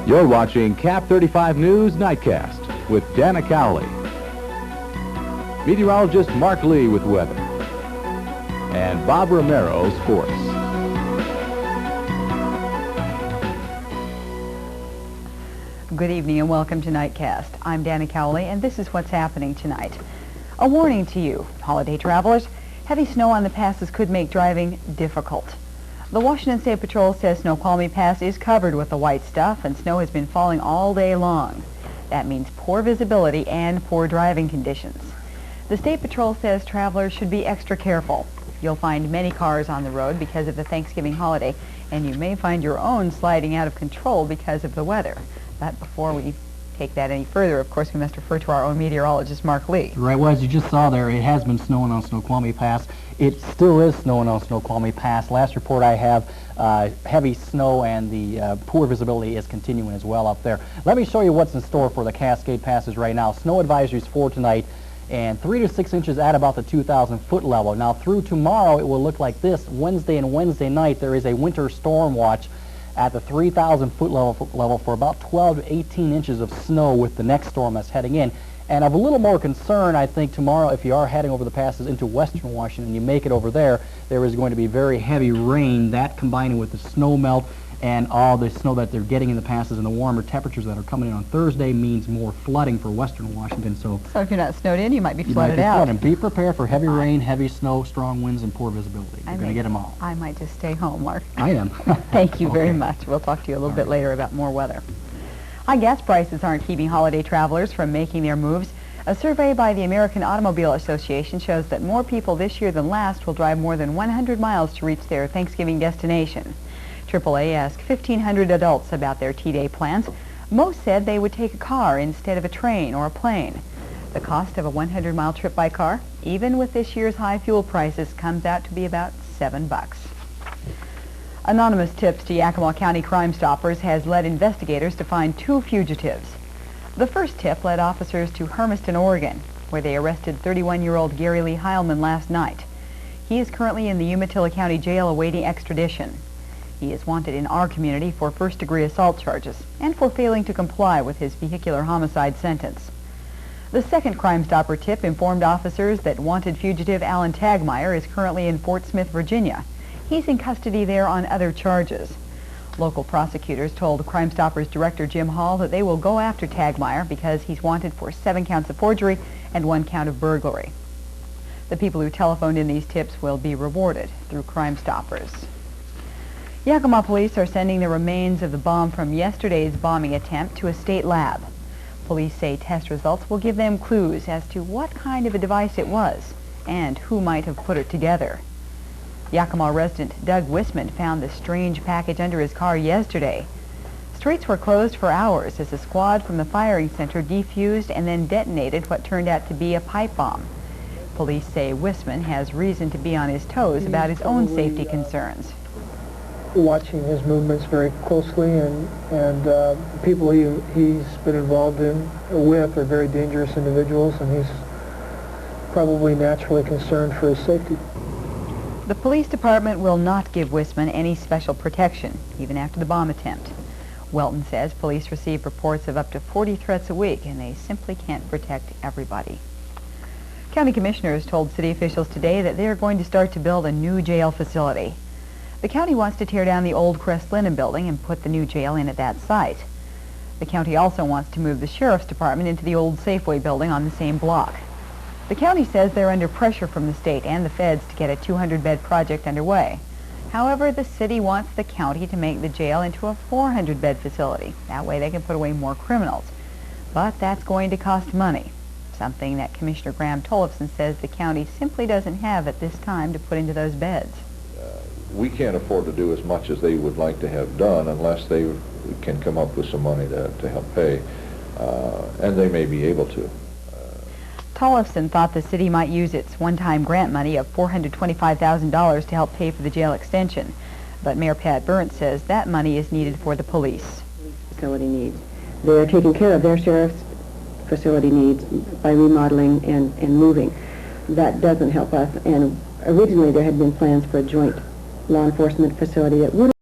You're watching KAPP 35 News Nightcast with Dana Cowley. Meteorologist Mark Lee with weather. And Bob Romero, sports. Good evening and welcome to Nightcast. I'm Dana Cowley and this is what's happening tonight. A warning to you, holiday travelers. Heavy snow on the passes could make driving difficult. The Washington State Patrol says Snoqualmie Pass is covered with the white stuff and snow has been falling all day long. That means poor visibility and poor driving conditions. The State Patrol says travelers should be extra careful. You'll find many cars on the road because of the Thanksgiving holiday, and you may find your own sliding out of control because of the weather. But before we take that any further, of course, we must refer to our own meteorologist, Mark Lee. Right, well, as you just saw there, it has been snowing on Snoqualmie Pass. It still is snowing on Snoqualmie Pass. Last report I have, heavy snow and the poor visibility is continuing as well up there. Let me show you what's in store for the Cascade Passes right now. Snow advisories for tonight, and 3 to 6 inches at about the 2,000-foot level. Now, through tomorrow, it will look like this. Wednesday and Wednesday night, there is a winter storm watch at the 3,000-foot level for about 12 to 18 inches of snow with the next storm that's heading in. And of a little more concern, I think, tomorrow, if you are heading over the passes into western Washington and you make it over there, there is going to be very heavy rain. That combining with the snow melt and all the snow that they're getting in the passes and the warmer temperatures that are coming in on Thursday means more flooding for western Washington. So if you're not snowed in, you might be flooded out. And be prepared for heavy rain, heavy snow, strong winds, and poor visibility. You're going to get them all. I might just stay home, Mark. I am. Thank you very much. We'll talk to you a little bit later about more weather. High gas prices aren't keeping holiday travelers from making their moves. A survey by the American Automobile Association shows that more people this year than last will drive more than 100 miles to reach their Thanksgiving destination. AAA asked 1,500 adults about their T-Day plans. Most said they would take a car instead of a train or a plane. The cost of a 100-mile trip by car, even with this year's high fuel prices, comes out to be about $7. Anonymous tips to Yakima County Crime Stoppers has led investigators to find 2 fugitives. The first tip led officers to Hermiston, Oregon, where they arrested 31-year-old Gary Lee Heilman last night. He is currently in the Umatilla County Jail awaiting extradition. He is wanted in our community for first-degree assault charges and for failing to comply with his vehicular homicide sentence. The second Crime Stopper tip informed officers that wanted fugitive Alan Tagmeyer is currently in Fort Smith, Virginia. He's in custody there on other charges. Local prosecutors told Crime Stoppers Director Jim Hall that they will go after Tagmeyer because he's wanted for 7 counts of forgery and 1 count of burglary. The people who telephoned in these tips will be rewarded through Crime Stoppers. Yakima police are sending the remains of the bomb from yesterday's bombing attempt to a state lab. Police say test results will give them clues as to what kind of a device it was and who might have put it together. Yakima resident Doug Wisman found the strange package under his car yesterday. Streets were closed for hours as a squad from the firing center defused and then detonated what turned out to be a pipe bomb. Police say Wisman has reason to be on his toes about his own safety concerns. Watching his movements very closely, and the people he's been involved with are very dangerous individuals, and he's probably naturally concerned for his safety. The police department will not give Wisman any special protection, even after the bomb attempt. Welton says police receive reports of up to 40 threats a week, and they simply can't protect everybody. County commissioners told city officials today that they are going to start to build a new jail facility. The county wants to tear down the old Crest Linen building and put the new jail in at that site. The county also wants to move the sheriff's department into the old Safeway building on the same block. The county says they're under pressure from the state and the feds to get a 200-bed project underway. However, the city wants the county to make the jail into a 400-bed facility. That way they can put away more criminals. But that's going to cost money, something that Commissioner Graham Tollefson says the county simply doesn't have at this time to put into those beds. We can't afford to do as much as they would like to have done unless they can come up with some money to help pay, and they may be able to. Tollefson thought the city might use its one-time grant money of $425,000 to help pay for the jail extension. But Mayor Pat Burnt says that money is needed for the police. Facility needs. They're taking care of their sheriff's facility needs by remodeling and moving. That doesn't help us, and originally there had been plans for a joint law enforcement facility that would